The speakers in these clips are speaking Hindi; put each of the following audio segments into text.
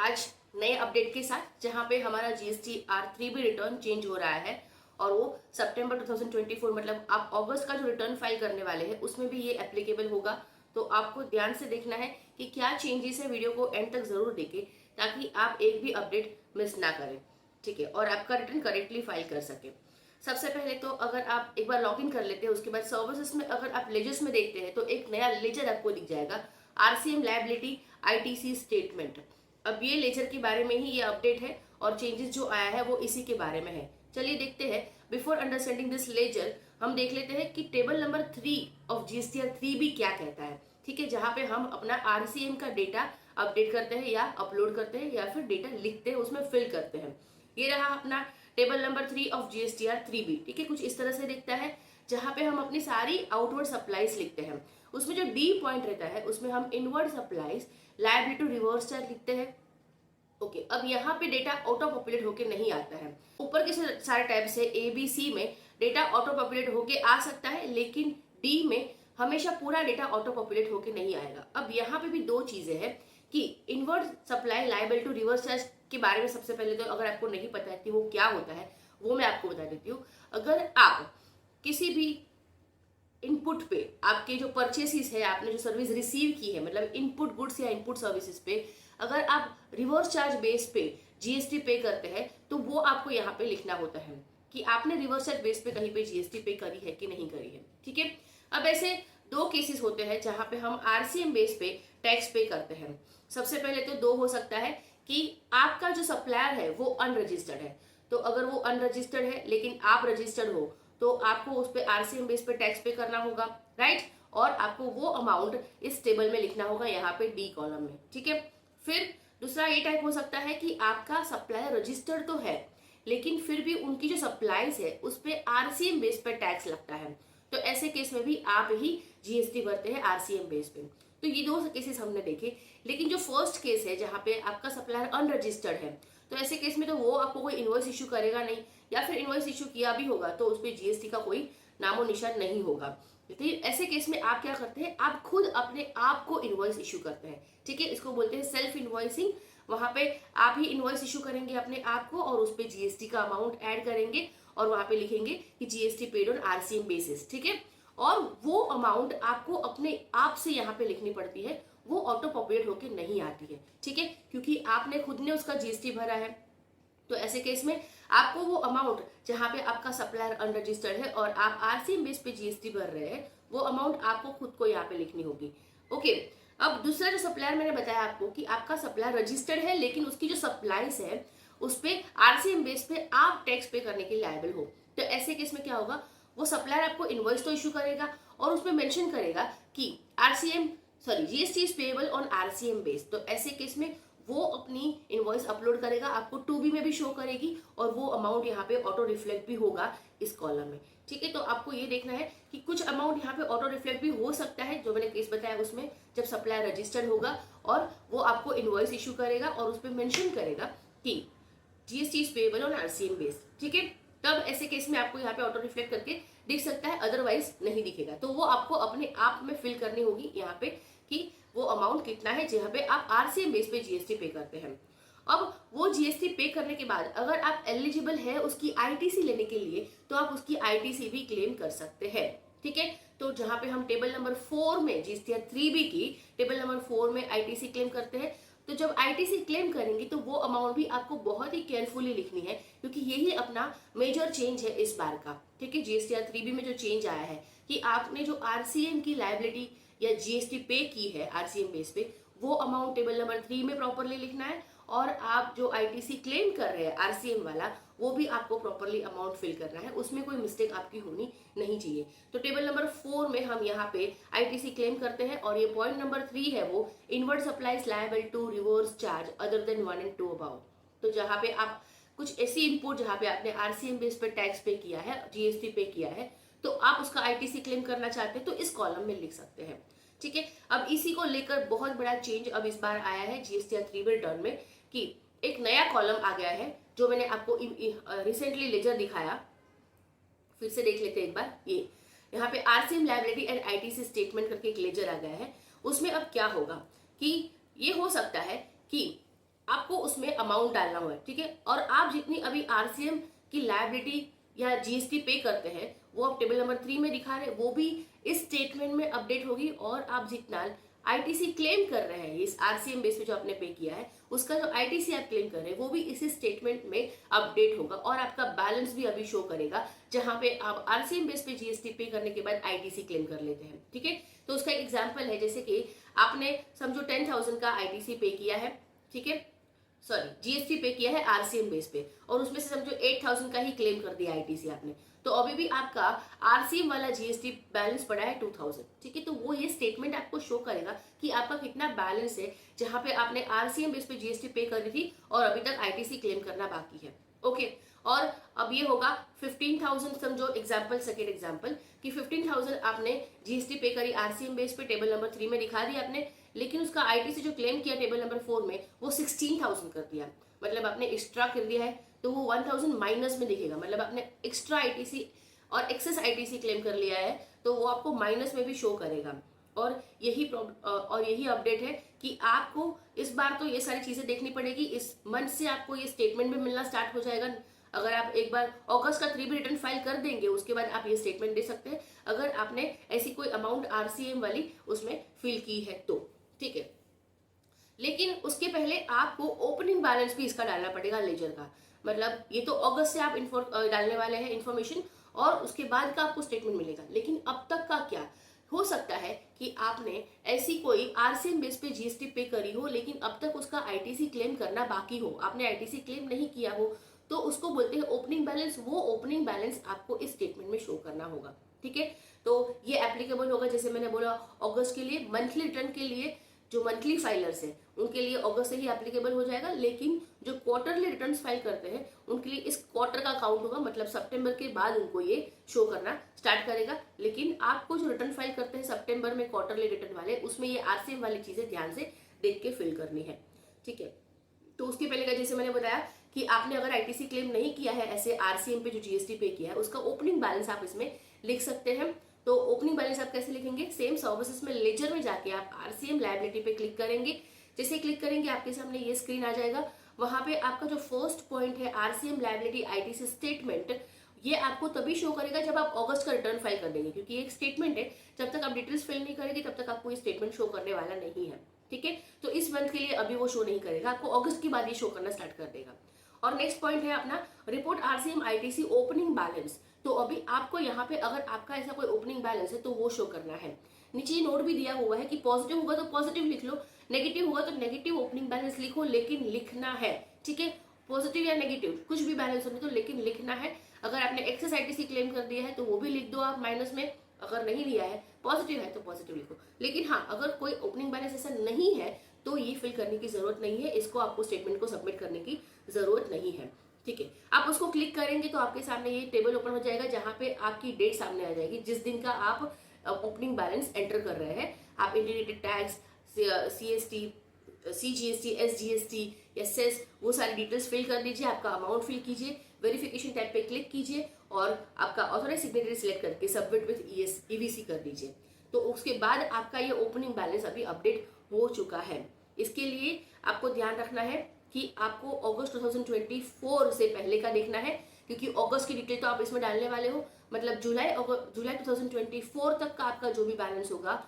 आज नए अपडेट के साथ, जहां पे हमारा जीएसटी R3B रिटर्न चेंज हो रहा है और वो सितंबर 2024 मतलब आप अगस्त का जो रिटर्न फाइल करने वाले हैं उसमें भी ये एप्लीकेबल होगा। तो आपको ध्यान से देखना है कि क्या चेंजेस है, वीडियो को एंड तक जरूर देखें ताकि आप एक भी अपडेट मिस ना करें, ठीक है, और आपका रिटर्न करेक्टली फाइल कर सके। सबसे पहले तो अगर आप एक बार लॉग इन कर लेते हैं, उसके बाद सर्विसेज में अगर आप लेजर्स में देखते हैं तो एक नया लेजर आपको दिख जाएगा, आरसीएम लायबिलिटी आईटीसी स्टेटमेंट। अब ये लेजर के बारे में ही ये अपडेट है और चेंजेस जो आया है वो इसी के बारे में है। चलिए देखते हैं। बिफोर अंडरस्टैंडिंग दिस लेजर हम देख लेते हैं कि table number 3 of GSTR 3B क्या कहता है, ठीक है, जहां पे हम अपना आरसीएम का डेटा अपडेट करते हैं या अपलोड करते हैं या फिर डेटा लिखते हैं, उसमें फिल करते हैं। ये रहा अपना table number 3 of GSTR 3B, ठीक है, कुछ इस तरह से दिखता है, जहां पे हम अपनी सारी आउटवर्ड सप्लाईज लिखते हैं। उसमें जो डी पॉइंट रहता है उसमें हम inward supplies liability to reverse charge लिखते हैं। ओके, अब यहाँ पे डेटा ऑटो पॉपुलेट होके नहीं आता है। ऊपर के सारे टैब से ए बी सी में डेटा ऑटो पॉपुलेट होके आ सकता है, लेकिन डी में हमेशा पूरा डेटा ऑटो पॉपुलेट होके नहीं आएगा। अब यहाँ पे भी दो चीजें हैं कि inward supply liable to reverse charge के बारे में सबसे पहले तो अगर आपको नहीं पता है कि वो क्या होता है वो मैं आपको बता देती हूँ। अगर आप किसी भी इनपुट पे आपके जो परचेसिस है, आपने जो सर्विस रिसीव की है, मतलब इनपुट गुड्स या इनपुट सर्विसेज पे अगर आप रिवर्स चार्ज बेस पे जीएसटी पे करते हैं तो वो आपको यहाँ पे लिखना होता है कि आपने रिवर्स चार्ज बेस पे कहीं पे जीएसटी पे करी है कि नहीं करी है, ठीक है। अब ऐसे दो केसेस होते हैं जहां पे हम आरसीएम बेस पे टैक्स पे करते हैं। सबसे पहले तो दो हो सकता है कि आपका जो सप्लायर है वो अनरजिस्टर्ड है, तो अगर वो अनरजिस्टर्ड है लेकिन आप रजिस्टर्ड हो तो आपको उस पर आरसीएम बेस पे टैक्स पे करना होगा, राइट, और आपको वो अमाउंट इस टेबल में लिखना होगा यहाँ पे डी कॉलम में, ठीक है। फिर दूसरा ये टाइप हो सकता है कि आपका सप्लायर रजिस्टर्ड तो है लेकिन फिर भी उनकी जो सप्लाईज है उस पर आरसीएम बेस पर टैक्स लगता है, तो ऐसे केस में भी आप ही जीएसटी भरते हैं आरसीएम बेस पे। तो ये दो केसेस हमने देखे, लेकिन जो फर्स्ट केस है जहाँ पे आपका सप्लायर अनरजिस्टर्ड है तो ऐसे केस में तो वो आपको कोई इनवॉइस इशू करेगा नहीं, या फिर इनवॉइस इशू किया भी होगा तो उस पर जीएसटी का कोई नामो निशान नहीं होगा। तो ऐसे केस में आप क्या करते हैं, आप खुद अपने आप को इनवॉइस इशू करते हैं, ठीक है, इसको बोलते हैं सेल्फ इनवॉइसिंग। वहां पे आप ही इनवॉइस इशू करेंगे अपने आप को और उस पर जीएसटी का अमाउंट ऐड करेंगे और वहां पे लिखेंगे कि GST paid on RCM basis, ठीक है, और वो अमाउंट आपको अपने आप से यहाँ पे लिखनी पड़ती है, वो ऑटो पॉपुलेट होके नहीं आती है, ठीक है, क्योंकि आपने खुद ने उसका जीएसटी भरा है। तो ऐसे केस में आपको वो अमाउंट जहाँ पे आपका सप्लायर अनरजिस्टर्ड है और आप आरसीएम बेस पे जीएसटी भर रहे हैं वो अमाउंट आपको खुद को यहाँ पे लिखनी होगी। ओके, अब दूसरा जो सप्लायर मैंने बताया आपको कि आपका सप्लायर रजिस्टर्ड है लेकिन उसकी जो सप्लाईज है उस पे आरसीएम बेस पे आप टैक्स पे करने के लायबल हो, तो ऐसे केस में क्या होगा, वो सप्लायर आपको इनवॉइस तो इशू करेगा और उसमें मेंशन करेगा कि GST is payable on RCM base. तो ऐसे केस में वो अपनी इनवॉइस अपलोड करेगा, आपको 2B में भी शो करेगी और वो अमाउंट यहाँ पे ऑटो रिफ्लेक्ट भी होगा इस कॉलम में, ठीक है। तो आपको ये देखना है कि कुछ अमाउंट यहाँ पे ऑटो रिफ्लेक्ट भी हो सकता है, जो मैंने केस बताया उसमें जब सप्लायर रजिस्टर्ड होगा और वो आपको इनवॉइस इशू करेगा और उस पर मेंशन करेगा कि GST is payable on RCM base, ठीक है, तब ऐसे केस में आपको यहाँ पे ऑटो रिफ्लेक्ट करके दिख सकता है, अदरवाइज नहीं दिखेगा। तो वो आपको अपने आप में फिल करनी होगी यहाँ पे कि वो अमाउंट कितना है जहाँ पे आप आरसीएम बेस पे जीएसटी पे करते हैं। अब वो जीएसटी पे करने के बाद अगर आप एलिजिबल है उसकी आईटीसी लेने के लिए तो आप उसकी आईटीसी भी क्लेम कर सकते हैं, ठीक है। तो जहाँ पे हम टेबल नंबर 4 में जीएसटीआर 3B की टेबल नंबर 4 में आईटीसी क्लेम करते हैं, तो जब आईटीसी क्लेम करेंगे तो वो अमाउंट भी आपको बहुत ही केयरफुली लिखनी है क्योंकि यही अपना मेजर चेंज है इस बार का, ठीक है। जीएसटीआर 3B में जो चेंज आया है कि आपने जो आरसीएम की लायबिलिटी या जीएसटी पे की है आरसीएम बेस पे वो अमाउंट टेबल नंबर 3 में प्रॉपरली लिखना है और आप जो आईटीसी क्लेम कर रहे हैं आरसीएम वाला वो भी आपको प्रॉपरली अमाउंट फिल करना है, उसमें कोई मिस्टेक आपकी होनी नहीं चाहिए। तो टेबल नंबर 4 में हम यहाँ पे आईटीसी क्लेम करते हैं और ये पॉइंट नंबर 3 है वो inward supplies liable to reverse charge other than 1 and 2 about. तो जहाँ पे आप कुछ ऐसी इनपुट जहाँ पे आपने आरसीएम बेस पे टैक्स पे किया है, जीएसटी पे किया है, तो आप उसका आईटीसी क्लेम करना चाहते हैं तो इस कॉलम में लिख सकते हैं, ठीक है। अब इसी को लेकर बहुत बड़ा चेंज अब इस बार आया है जीएसटीआर 3B रिटर्न में कि एक नया कॉलम आ गया है जो मैंने आपको रिसेंटली लेजर दिखाया, फिर से देख लेते हैं एक बार। ये यहाँ पे RCM liability and ITC statement करके एक लेजर आ गया है। उसमें अब क्या होगा कि ये हो सकता है कि आपको उसमें अमाउंट डालना हुआ है, ठीक है। और आप जितनी अभी आरसीएम की लायबिलिटी या जीएसटी पे करते हैं वो आप टेबल नंबर 3 में दिखा रहे हैं, वो भी इस स्टेटमेंट में अपडेट होगी। और आप जितना आईटीसी क्लेम कर रहे हैं इस आरसीएम बेस पे जो आपने पे किया है, उसका जो आईटीसी आप क्लेम कर रहे हैं वो भी इसी स्टेटमेंट में अपडेट होगा और आपका बैलेंस भी अभी शो करेगा, जहां पे आप आरसीएम बेस पे जीएसटी पे करने के बाद आईटीसी क्लेम कर लेते हैं, ठीक है। तो उसका एक एग्जाम्पल है, जैसे कि आपने समझो 10,000 का आईटीसी पे किया है, ठीक है, सॉरी जीएसटी पे किया है आरसीएम बेस पे, और उसमें से समझो 8,000 का ही क्लेम कर दिया आईटीसी आपने, तो अभी भी आपका आरसीएम वाला जीएसटी बैलेंस पड़ा है 2,000, ठीक है। तो वो ये स्टेटमेंट आपको शो करेगा कि आपका कितना बैलेंस है, जहां पे आपने आरसीएम बेस पे जीएसटी पे करी थी और अभी तक आईटीसी क्लेम करना बाकी है, ओके। और अब ये होगा 15,000, समझो एग्जाम्पल, सेकेंड एग्जाम्पल कि 15,000 आपने जीएसटी पे करी आरसीएम बेस पे, टेबल नंबर 3 में दिखा दिया आपने, लेकिन उसका आईटीसी जो क्लेम किया टेबल नंबर 4 में वो 16,000 कर दिया, मतलब आपने एक्स्ट्रा कर दिया है, तो वो 1,000 माइनस में दिखेगा, मतलब आपने एक्स्ट्रा आईटीसी और एक्सेस आईटीसी क्लेम कर लिया है, तो वो आपको माइनस में भी शो करेगा। और यही अपडेट है कि आपको इस बार तो ये सारी चीजें देखनी पड़ेगी, इस मंथ से आपको ये स्टेटमेंट भी मिलना स्टार्ट हो जाएगा। अगर आप एक बार अगस्त का 3B रिटर्न फाइल कर देंगे उसके बाद आप ये स्टेटमेंट दे सकते हैं, अगर आपने ऐसी कोई अमाउंट आरसीएम वाली उसमें फिल की है तो, ठीक है। लेकिन उसके पहले आपको ओपनिंग बैलेंस भी इसका डालना पड़ेगा लेजर का, मतलब ये तो अगस्त से आप डालने वाले हैं इन्फॉर्मेशन, और उसके बाद का आपको स्टेटमेंट मिलेगा। लेकिन अब तक का क्या हो सकता है कि आपने ऐसी कोई आरसीएम बेस पे जीएसटी पे करी हो, लेकिन अब तक उसका आईटीसी क्लेम करना बाकी हो, आपने आईटीसी क्लेम नहीं किया हो, तो उसको बोलते हैं ओपनिंग बैलेंस। वो ओपनिंग बैलेंस आपको इस स्टेटमेंट में शो करना होगा, ठीक है। तो ये एप्लीकेबल होगा, जैसे मैंने बोला अगस्त के लिए, मंथली रिटर्न के लिए जो मंथली फाइलर्स हैं उनके लिए अगस्त से ही एप्लीकेबल हो जाएगा, लेकिन जो क्वार्टरली रिटर्न्स फाइल करते हैं उनके लिए इस क्वार्टर का काउंट होगा, मतलब सितंबर के बाद उनको ये शो करना स्टार्ट करेगा। लेकिन आपको जो रिटर्न फाइल करते हैं सितंबर में क्वार्टरली रिटर्न वाले, उसमें ये आरसीएम वाली चीजें ध्यान से देख के फिल करनी है, ठीक है। तो उसके पहले का जैसे मैंने बताया कि आपने अगर आईटीसी क्लेम नहीं किया है ऐसे आरसीएम पे जो जीएसटी पे किया है, उसका ओपनिंग बैलेंस आप इसमें लिख सकते हैं। तो ओपनिंग बैलेंस आप कैसे लिखेंगे, सेम सर्विसेज में लेजर में जाके आप आरसीएम लायबिलिटी पे क्लिक करेंगे, जैसे क्लिक करेंगे आपके सामने ये स्क्रीन आ जाएगा। वहां पे आपका जो फर्स्ट पॉइंट है आरसीएम लायबिलिटी आईटीसी स्टेटमेंट, ये आपको तभी शो करेगा जब आप अगस्त का रिटर्न फाइल कर देंगे, क्योंकि एक स्टेटमेंट है, जब तक आप डिटेल्स फिल नहीं करेंगे तब तक आपको ये स्टेटमेंट शो करने वाला नहीं है, ठीक है। तो इस मंथ के लिए अभी वो शो नहीं करेगा, आपको अगस्त के बाद ये शो करना स्टार्ट कर देगा। और नेक्स्ट पॉइंट है अपना report RCM ITC opening balance. तो अभी आपको यहाँ पे अगर आपका ऐसा कोई ओपनिंग बैलेंस है तो वो शो करना है। नीचे नोट भी दिया हुआ है कि पॉजिटिव होगा तो पॉजिटिव लिख लो, नेगेटिव होगा तो नेगेटिव ओपनिंग बैलेंस लिखो, लेकिन लिखना है, ठीक है। पॉजिटिव या नेगेटिव कुछ भी बैलेंस होने तो, लेकिन लिखना है। अगर आपने एक्सेस आईटीसी क्लेम कर दिया है तो वो भी लिख दो आप माइनस में, अगर नहीं लिया है पॉजिटिव है तो पॉजिटिव लिखो। लेकिन हाँ, अगर कोई ओपनिंग बैलेंस ऐसा नहीं है तो ये फिल करने की जरूरत नहीं है, इसको आपको स्टेटमेंट को सबमिट करने की जरूरत नहीं है, ठीक है। आप उसको क्लिक करेंगे तो आपके सामने ये टेबल ओपन हो जाएगा, जहां पे आपकी डेट सामने आ जाएगी जिस दिन का आप ओपनिंग बैलेंस एंटर कर रहे हैं। आप integrated tax, CST, CGST, SGST या सेस, वो सारी डिटेल्स फिल कर दीजिए, आपका अमाउंट फिल कीजिए, वेरिफिकेशन टैब पे क्लिक कीजिए और आपका ऑथोराइज सिग्नेटरी सिलेक्ट करके सबमिट विद ईवीसी कर दीजिए। तो उसके बाद आपका ये ओपनिंग बैलेंस अभी अपडेट हो चुका है। इसके लिए आपको ध्यान रखना है कि आपको अगस्त 2024 से पहले का देखना है, क्योंकि अगस्त की डिटेल तो आप इसमें डालने वाले हो, मतलब जुलाई 2024 तक का आपका जो भी बैलेंस होगा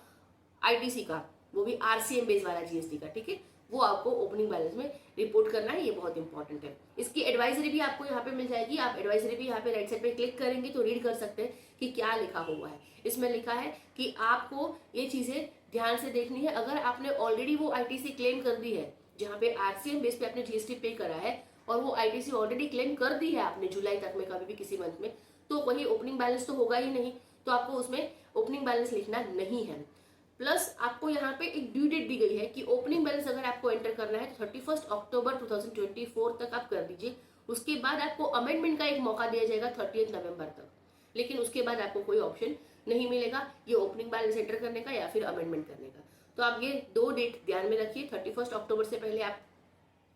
आईटीसी का, वो भी आरसीएम बेस वाला जीएसटी का, ठीक है, वो आपको ओपनिंग बैलेंस में रिपोर्ट करना है। ये बहुत इंपॉर्टेंट है। इसकी एडवाइजरी भी आपको यहाँ पे मिल जाएगी, आप एडवाइजरी भी यहाँ पे राइट साइड पे क्लिक करेंगे तो रीड कर सकते हैं कि क्या लिखा हुआ है। इसमें लिखा है कि आपको ये चीजें ध्यान से देखनी है। अगर आपने ऑलरेडी वो आईटीसी क्लेम कर दी है, जहाँ पे आरसीएम बेस पे आपने जीएसटी पे करा है और वो आईटीसी ऑलरेडी क्लेम कर दी है आपने जुलाई तक में कभी भी किसी मंथ में, तो वही ओपनिंग बैलेंस तो होगा ही नहीं, तो आपको उसमें ओपनिंग बैलेंस लिखना नहीं है। प्लस आपको यहाँ पे एक ड्यू डेट दी गई है कि ओपनिंग बैलेंस अगर आपको एंटर करना है तो 31 अक्टूबर 2024 तक आप कर दीजिए। उसके बाद आपको अमेंडमेंट का एक मौका दिया जाएगा 30 नवंबर तक, लेकिन उसके बाद आपको कोई ऑप्शन नहीं मिलेगा ये ओपनिंग बैलेंस एंटर करने का या फिर अमेंडमेंट करने का। तो आप ये 2 डेट ध्यान में रखिए, 31 अक्टूबर से पहले आप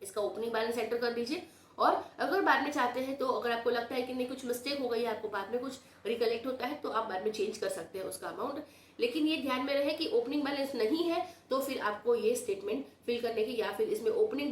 इसका ओपनिंग बैलेंस एंटर कर दीजिए। और अगर बाद में चाहते हैं तो अगर आपको लगता है कि नहीं कुछ मिस्टेक हो गई है, आपको बाद में कुछ रिकलेक्ट होता है, तो आप बाद में चेंज कर सकते हैं उसका अमाउंट। लेकिन ये ध्यान में रहे कि ओपनिंग बैलेंस नहीं है तो फिर आपको ये स्टेटमेंट फिल करने की या फिर इसमें ओपनिंग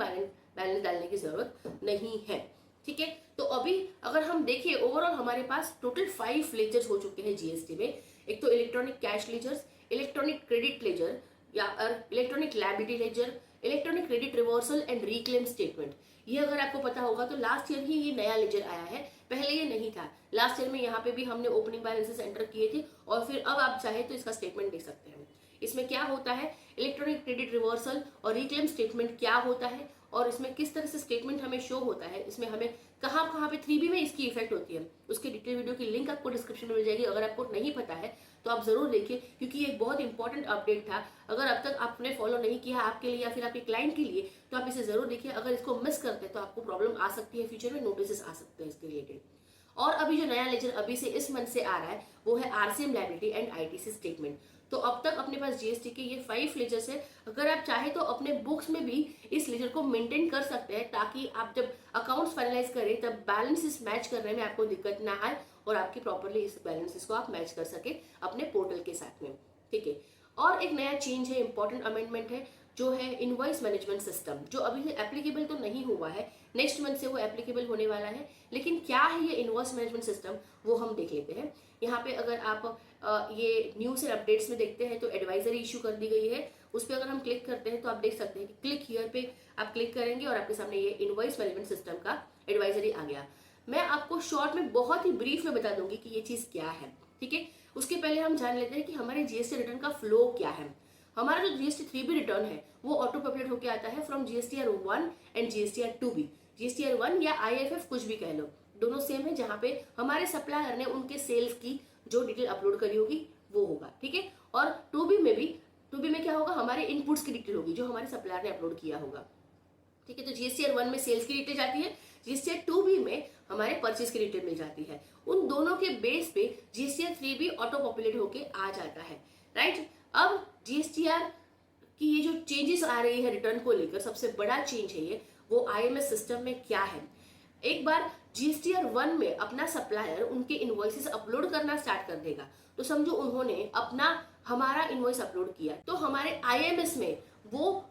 बैलेंस डालने की जरूरत नहीं है। ठीक है, तो अभी अगर हम देखें ओवरऑल हमारे पास टोटल 5 लेजर्स हो चुके हैं जीएसटी में। एक तो electronic cash ledgers, electronic credit ledger या electronic liability ledger, electronic credit reversal and reclaim statement. ये अगर आपको पता होगा तो लास्ट ईयर ही ये नया लेजर आया है, पहले ये नहीं था। लास्ट ईयर में यहाँ पे भी हमने ओपनिंग बैलेंसेस एंटर किए थे और फिर अब आप चाहे तो इसका स्टेटमेंट देख सकते हैं। इसमें क्या होता है, इलेक्ट्रॉनिक क्रेडिट रिवर्सल और रिक्लेम स्टेटमेंट क्या होता है और इसमें किस तरह से स्टेटमेंट हमें शो होता है, इसमें हमें कहाँ कहाँ पे 3B में इसकी इफेक्ट होती है, उसके डिटेल वीडियो की लिंक आपको डिस्क्रिप्शन में मिल जाएगी। अगर आपको नहीं पता है तो आप जरूर देखिए, क्योंकि ये एक बहुत इंपॉर्टेंट अपडेट था। अगर अब तक आपने फॉलो नहीं किया आपके लिए या फिर आपके क्लाइंट के लिए, तो आप इसे जरूर देखिए। अगर इसको मिस करते हैं तो आपको प्रॉब्लम आ सकती है, फ्यूचर में नोटिस आ सकते हैं इसके रिलेटेड। और अभी जो नया लेजर अभी से इस मंथ से आ रहा है वो है RCM liability and ITC statement. तो अब तक अपने पास जीएसटी के ये 5 लेजर्स है। अगर आप चाहे तो अपने बुक्स में भी इस लेजर को मेंटेन कर सकते हैं, ताकि आप जब अकाउंट्स फाइनलाइज करें तब बैलेंसेस मैच करने में आपको दिक्कत ना आए और आपकी प्रॉपरली इस बैलेंसेस को आप मैच कर सके अपने पोर्टल के साथ में। ठीक है, और एक नया चेंज है, इंपॉर्टेंट अमेंडमेंट है, जो है इनवॉइस मैनेजमेंट सिस्टम, जो अभी एप्लीकेबल तो नहीं हुआ है, नेक्स्ट मंथ से वो एप्लीकेबल होने वाला है। लेकिन क्या है ये इनवॉइस मैनेजमेंट सिस्टम, वो हम देख लेते हैं। यहाँ पे अगर आप ये न्यूज़ एंड अपडेट्स में देखते हैं तो एडवाइजरी इशू कर दी गई है। उस पर अगर हम क्लिक करते हैं तो आप देख सकते हैं कि क्लिक हियर पे आप क्लिक करेंगे और आपके सामने ये इनवॉइस मैनेजमेंट सिस्टम का एडवाइजरी आ गया। मैं आपको शॉर्ट में बहुत ही ब्रीफ में बता दूंगी कि ये चीज़ क्या है। ठीक है, उसके पहले हम जान लेते हैं कि हमारे जीएसटी रिटर्न का फ्लो क्या है। हमारा जो जीएसटी 3B रिटर्न है वो ऑटो पॉपुलेट होकर आता है from GSTR 1 and GSTR 2B। GSTR 1 या आईएफएफ कुछ भी कह लो, दोनों सेम है, जहाँ पे हमारे सप्लायर ने उनके सेल्स की जो डिटेल अपलोड करी होगी वो होगा। ठीक है, और 2B में भी, 2B में क्या होगा, हमारे इनपुट्स की डिटेल होगी जो हमारे सप्लायर ने अपलोड किया होगा। ठीक है, तो जीएसटीआर 1 में सेल्स की डिटेल जाती है, जीएसटीआर 2B में हमारे परचेज की डिटेल मिल जाती है। उन दोनों के बेस पे जीएसटीआर 3B ऑटो पॉपुलेट होके आ जाता है। राइट, अब जीएसटीआर कि ये जो चेंजेस आ रही है रिटर्न को लेकर, सबसे बड़ा चेंज है ये, वो आईएमएस सिस्टम में क्या है। एक बार जीएसटीआर 1 में अपना सप्लायर उनके इनवॉइसेस अपलोड करना स्टार्ट कर देगा, तो समझो उन्होंने अपना हमारा इनवॉइस अपलोड किया, तो हमारे आईएमएस में वो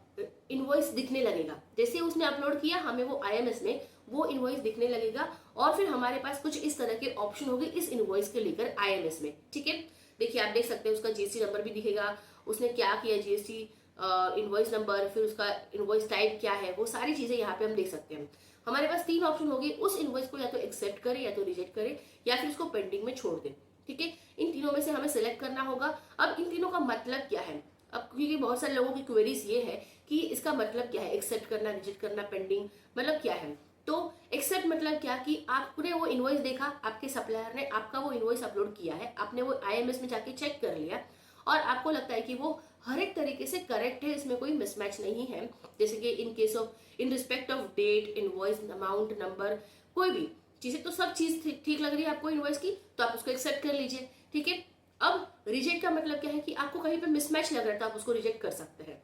इनवॉइस दिखने लगेगा। जैसे उसने अपलोड किया हमें वो आईएमएस में वो इनवॉइस दिखने लगेगा और फिर हमारे पास कुछ इस तरह के ऑप्शन होंगे इस इनवॉइस के लेकर आईएमएस में। ठीक है, देखिए आप देख सकते हैं उसका जीएसटी नंबर भी दिखेगा, उसने क्या किया, जीएसटी इनवॉइस नंबर, फिर उसका इनवॉइस टाइप क्या है, वो सारी चीजें यहाँ पे हम देख सकते हैं। हमारे पास 3 ऑप्शन होंगे, उस इनवॉइस को या तो एक्सेप्ट करे या तो रिजेक्ट करे या फिर उसको पेंडिंग में छोड़ दे। ठीक है, इन तीनों में से हमें सिलेक्ट करना होगा। अब इन तीनों का मतलब क्या है, अब क्योंकि बहुत सारे लोगों की क्वेरीज ये है कि इसका मतलब क्या है, एक्सेप्ट करना, रिजेक्ट करना, पेंडिंग, मतलब क्या है। तो एक्सेप्ट मतलब क्या कि आपने वो इनवॉइस देखा, आपके सप्लायर ने आपका वो इनवॉइस अपलोड किया है, आपने वो आईएमएस में जाके चेक कर लिया और आपको लगता है कि वो हर एक तरीके से करेक्ट है, इसमें कोई मिसमैच नहीं है। जैसे कि in case of, in respect of date, invoice amount, number, कोई भी चीजें, तो सब चीज ठीक लग रही है आपको इनवॉइस की, तो आप उसको एक्सेप्ट कर लीजिए। ठीक है, अब रिजेक्ट का मतलब क्या है कि आपको कहीं पे मिसमैच लग रहा है तो आप उसको रिजेक्ट कर सकते हैं।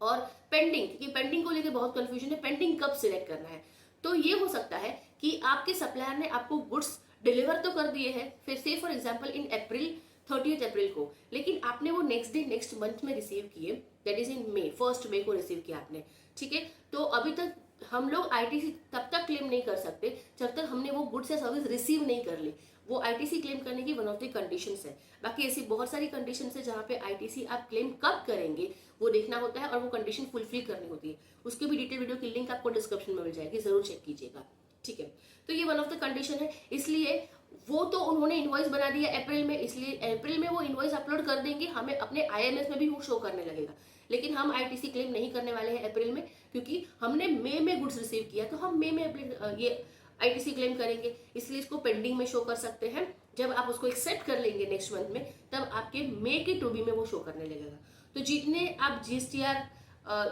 और पेंडिंग, क्योंकि पेंडिंग को लेकर बहुत कंफ्यूजन है, पेंडिंग कब सिलेक्ट करना है, तो ये हो सकता है कि आपके सप्लायर ने आपको गुड्स डिलीवर तो कर दिए हैं, फिर से फॉर एग्जांपल इन अप्रैल 30 अप्रैल को, लेकिन आपने वो नेक्स्ट डे नेक्स्ट मंथ में रिसीव किए, दैट इज इन मई, 1 मई को रिसीव किया आपने। ठीक है, तो अभी तक हम लोग आईटीसी तब तक क्लेम नहीं कर सकते जब तक हमने वो गुड्स या सर्विस रिसीव नहीं कर ली। वो आईटीसी क्लेम करने की वन ऑफ द कंडीशंस है। बाकी ऐसी बहुत सारी कंडीशंस है जहाँ पे आईटीसी आप क्लेम कब करेंगे वो देखना होता है और वो कंडीशन फुलफिल करनी होती है। उसकी भी डिटेल वीडियो की लिंक आपको डिस्क्रिप्शन में मिल जाएगी, जरूर चेक कीजिएगा। ठीक है, तो ये वन ऑफ द कंडीशन है, इसलिए वो तो उन्होंने इनवॉइस बना दिया अप्रैल में, इसलिए अप्रैल में वो इनवॉइस अपलोड कर देंगे, हमें अपने आईएमएस में भी वो शो करने लगेगा। लेकिन हम आईटीसी क्लेम नहीं करने वाले हैं अप्रैल में, क्योंकि हमने मई में गुड्स रिसीव किया, तो हम मई में ये आईटीसी क्लेम करेंगे, इसलिए इसको पेंडिंग में शो कर सकते हैं। जब आप उसको एक्सेप्ट कर लेंगे नेक्स्ट मंथ में, तब आपके मई के 2B में वो शो करने लगेगा। तो जितने आप जीएसटीआर,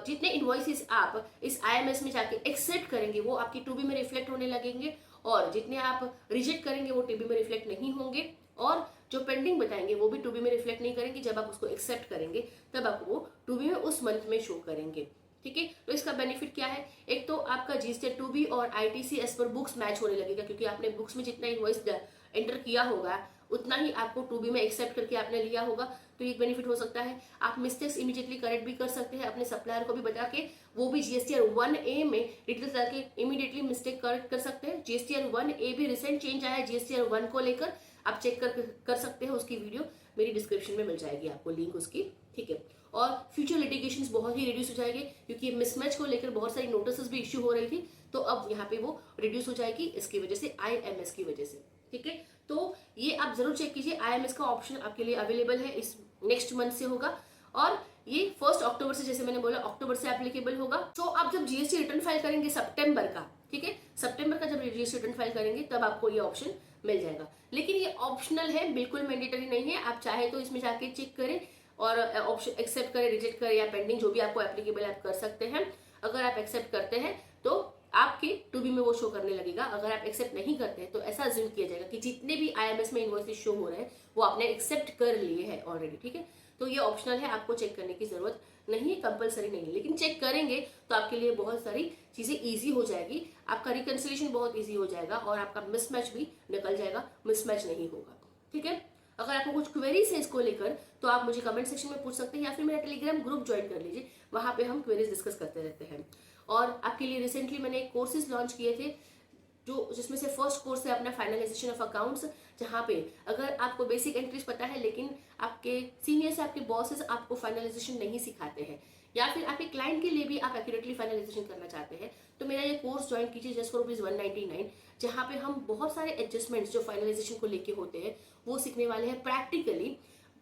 जितने इनवॉइसेस आप इस आईएमएस में जाके एक्सेप्ट करेंगे वो आपकी 2B में रिफ्लेक्ट होने लगेंगे, और जितने आप रिजेक्ट करेंगे वो 2B में रिफ्लेक्ट नहीं होंगे, और जो पेंडिंग बताएंगे वो भी 2B में रिफ्लेक्ट नहीं करेंगे। जब आप उसको एक्सेप्ट करेंगे तब आपको वो 2B में उस मंथ में शो करेंगे। ठीक है, तो इसका बेनिफिट क्या है, एक तो आपका जीएसटी 2B और ITC as per books match होने लगेगा, क्योंकि आपने बुक्स में जितना इनवॉइस एंटर किया होगा उतना ही आपको 2B में एक्सेप्ट करके आपने लिया होगा, तो ये बेनिफिट हो सकता है। आप मिस्टेक्स इमीडिएटली करेक्ट भी कर सकते हैं, अपने सप्लायर को भी बता के वो भी GSTR 1A में डिटेल्स डाल के इमीडिएटली मिस्टेक करेक्ट कर सकते हैं। GSTR 1A भी रिसेंट चेंज आया है GSTR 1 को लेकर, आप चेक कर सकते हैं। उसकी वीडियो मेरी डिस्क्रिप्शन में मिल जाएगी आपको लिंक उसकी, ठीक है। और फ्यूचर लिटिगेशंस बहुत ही रिड्यूस हो जाएंगे, क्योंकि मिसमैच को लेकर बहुत सारी नोटिस भी इश्यू हो रही थी, तो अब यहाँ पे वो रिड्यूस हो जाएगी इसकी वजह से, IMS की वजह से, ठीक है। तो ये आप जरूर चेक कीजिए, IMS का ऑप्शन आपके लिए अवेलेबल है, इस नेक्स्ट मंथ से होगा, और ये 1 अक्टूबर से, जैसे मैंने बोला, अक्टूबर से एप्लीकेबल होगा। तो आप जब GST रिटर्न फाइल करेंगे सितंबर का, ठीक है, सितंबर का जब GST रिटर्न फाइल करेंगे तब आपको ये ऑप्शन मिल जाएगा। लेकिन ये ऑप्शनल है, बिल्कुल मैंडेटरी नहीं है। आप चाहे तो इसमें जाके चेक करें और ऑप्शन एक्सेप्ट करें, रिजेक्ट करें या पेंडिंग, जो भी आपको एप्लीकेबल आप कर सकते हैं। अगर आप एक्सेप्ट करते हैं तो आपके 2B में वो शो करने लगेगा। अगर आप एक्सेप्ट नहीं करते हैं तो ऐसा अज्यूम किया जाएगा कि जितने भी IMS में इनवॉइसेस शो हो रहे हैं वो आपने एक्सेप्ट कर लिए हैं ऑलरेडी, ठीक है। तो ये ऑप्शनल है, आपको चेक करने की जरूरत नहीं है, कंपलसरी नहीं है, लेकिन चेक करेंगे तो आपके लिए बहुत सारी चीजें ईजी हो जाएगी, आपका रिकंसिलिएशन बहुत ईजी हो जाएगा और आपका मिसमैच भी निकल जाएगा, मिसमैच नहीं होगा, ठीक है। अगर आपको कुछ क्वेरीज है इसको लेकर तो आप मुझे कमेंट सेक्शन में पूछ सकते हैं, या फिर मेरा टेलीग्राम ग्रुप ज्वाइन कर लीजिए, वहां पे हम क्वेरीज डिस्कस करते रहते हैं। और आपके लिए रिसेंटली मैंने कोर्सेज लॉन्च किए थे, जिसमें से फर्स्ट कोर्स है अपना फाइनलाइजेशन ऑफ अकाउंट्स, जहाँ पे अगर आपको बेसिक एंट्रीज पता है लेकिन आपके सीनियर्स, आपके बॉसेस आपको फाइनलाइजेशन नहीं सिखाते हैं, या फिर आपके क्लाइंट के लिए भी आप एक्यूरेटली फाइनलाइजेशन करना चाहते हैं, तो मेरा ये कोर्स ज्वाइन कीजिए जस्ट फॉर ₹199, जहाँ पे हम बहुत सारे एडजस्टमेंट्स जो फाइनलाइजेशन को लेके होते हैं वो सीखने वाले हैं practically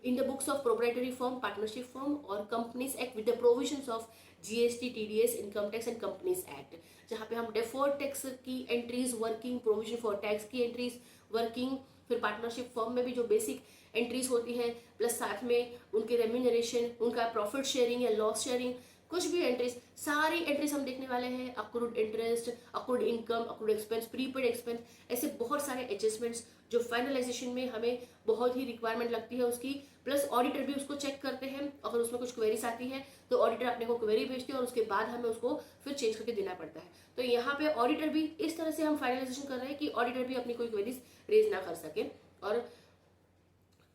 in the books of proprietary firm, partnership firm और companies act with the provisions of GST, TDS, income tax and companies act, जहाँ पे हम डेफर्ड टैक्स की entries, working provision for tax की एंट्रीज, वर्किंग, फिर पार्टनरशिप फर्म में भी जो बेसिक एंट्रीज होती है, प्लस साथ में उनके रेम्यूनरेशन, उनका प्रॉफिट शेयरिंग या लॉस शेयरिंग, कुछ भी एंट्रीज, सारी एंट्रीज हम देखने वाले हैं। Accrued interest, accrued income, accrued expense, prepaid expense, ऐसे बहुत सारे एडजस्टमेंट्स जो फाइनलाइजेशन में हमें बहुत ही रिक्वायरमेंट लगती है उसकी, प्लस ऑडिटर भी उसको चेक करते हैं। अगर उसमें कुछ क्वेरीज आती है तो ऑडिटर अपने को क्वेरी भेजते हैं और उसके बाद हमें उसको फिर चेंज करके देना पड़ता है। तो यहाँ पे ऑडिटर भी इस तरह से हम फाइनलाइजेशन कर रहे हैं कि ऑडिटर भी अपनी कोई क्वेरीज रेज ना कर सके। और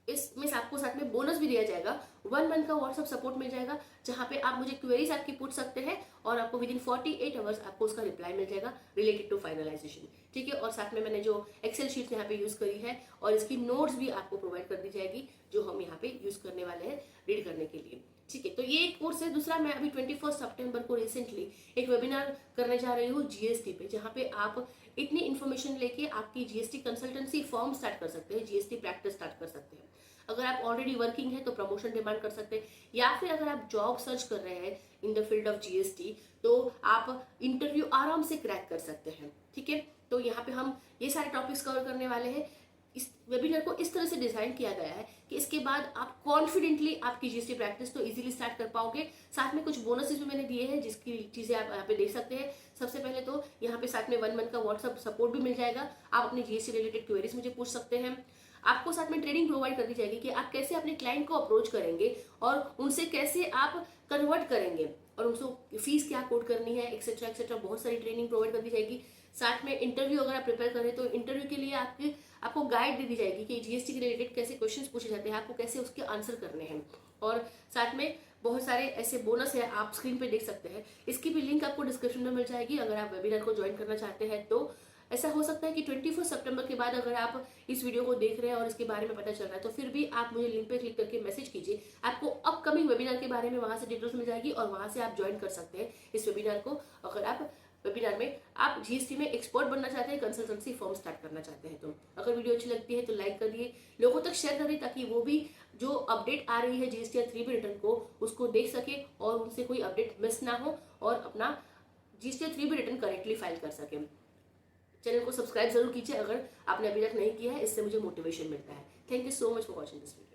इसमें आपको साथ में बोनस भी दिया जाएगा, 1 मंथ का व्हाट्सएप सपोर्ट मिल जाएगा, जहाँ पे आप मुझे क्वेरीज आपकी पूछ सकते हैं और आपको विद इन 48 आवर्स आपको उसका रिप्लाई मिल जाएगा रिलेटेड टू फाइनलाइजेशन, ठीक है। और साथ में मैंने जो एक्सेल शीट यहाँ पे यूज करी है और इसकी नोट्स भी आपको प्रोवाइड कर दी जाएगी, जो हम यहाँ पे यूज करने वाले हैं रीड करने के लिए, ठीक है। तो ये एक कोर्स है। दूसरा, मैं अभी 21 सितंबर को रिसेंटली एक वेबिनार करने जा रही हूँ GST पे, जहाँ पे आप इतनी इन्फॉर्मेशन लेके आपकी GST कंसल्टेंसी फॉर्म स्टार्ट कर सकते हैं, GST प्रैक्टिस स्टार्ट कर सकते हैं। अगर आप ऑलरेडी वर्किंग है तो प्रमोशन डिमांड कर सकते हैं, या फिर अगर आप जॉब सर्च कर रहे हैं in the field of GST तो आप इंटरव्यू आराम से क्रैक कर सकते हैं, ठीक है। तो यहाँ पे हम ये सारे टॉपिक्स कवर करने वाले हैं। इस वेबिनार को इस तरह से डिजाइन किया गया है कि इसके बाद आप कॉन्फिडेंटली आपकी GST प्रैक्टिस तो इजीली स्टार्ट कर पाओगे। साथ में कुछ बोनसेस भी मैंने दिए हैं जिसकी चीजें आप यहाँ पे देख सकते हैं। सबसे पहले तो यहाँ पे साथ में 1 मंथ का व्हाट्सएप सपोर्ट भी मिल जाएगा, आप अपनी GST रिलेटेड क्वेरीज मुझे पूछ सकते हैं। आपको साथ में ट्रेनिंग प्रोवाइड कर दी जाएगी कि आप कैसे अपने क्लाइंट को अप्रोच करेंगे और उनसे कैसे आप कन्वर्ट करेंगे और उनको फीस क्या कोट करनी है, एक्सेट्रा एक्सेट्रा, बहुत सारी ट्रेनिंग प्रोवाइड कर दी जाएगी। साथ में इंटरव्यू अगर आप प्रिपेयर करें तो इंटरव्यू के लिए आपको गाइड दे दी जाएगी कि GST के रिलेटेड कैसे क्वेश्चंस पूछे जाते हैं, आपको कैसे उसके आंसर करने हैं। और साथ में बहुत सारे ऐसे बोनस है, आप स्क्रीन पे देख सकते हैं। इसकी भी लिंक आपको डिस्क्रिप्शन में मिल जाएगी अगर आप वेबिनार को ज्वाइन करना चाहते हैं। तो ऐसा हो सकता है कि 24 सितंबर के बाद अगर आप इस वीडियो को देख रहे हैं और इसके बारे में पता चल रहा है तो फिर भी आप मुझे लिंक पे क्लिक करके मैसेज कीजिए, आपको अपकमिंग वेबिनार के बारे में वहां से डिटेल्स मिल जाएगी और वहां से आप ज्वाइन कर सकते हैं इस वेबिनार को। अगर आप वेबिनार में आप GST में एक्सपर्ट बनना चाहते हैं, कंसल्टेंसी फॉर्म स्टार्ट करना चाहते हैं तो अगर वीडियो अच्छी लगती है तो लाइक कर दिए, लोगों तक शेयर करिए ताकि वो भी जो अपडेट आ रही है GST 3B रिटर्न को उसको देख सके और उनसे कोई अपडेट मिस ना हो और अपना GST 3B return correctly file कर सके। चैनल को सब्सक्राइब जरूर कीजिए अगर आपने अभी तक नहीं किया है, इससे मुझे मोटिवेशन मिलता है। Thank you so much for watching this video.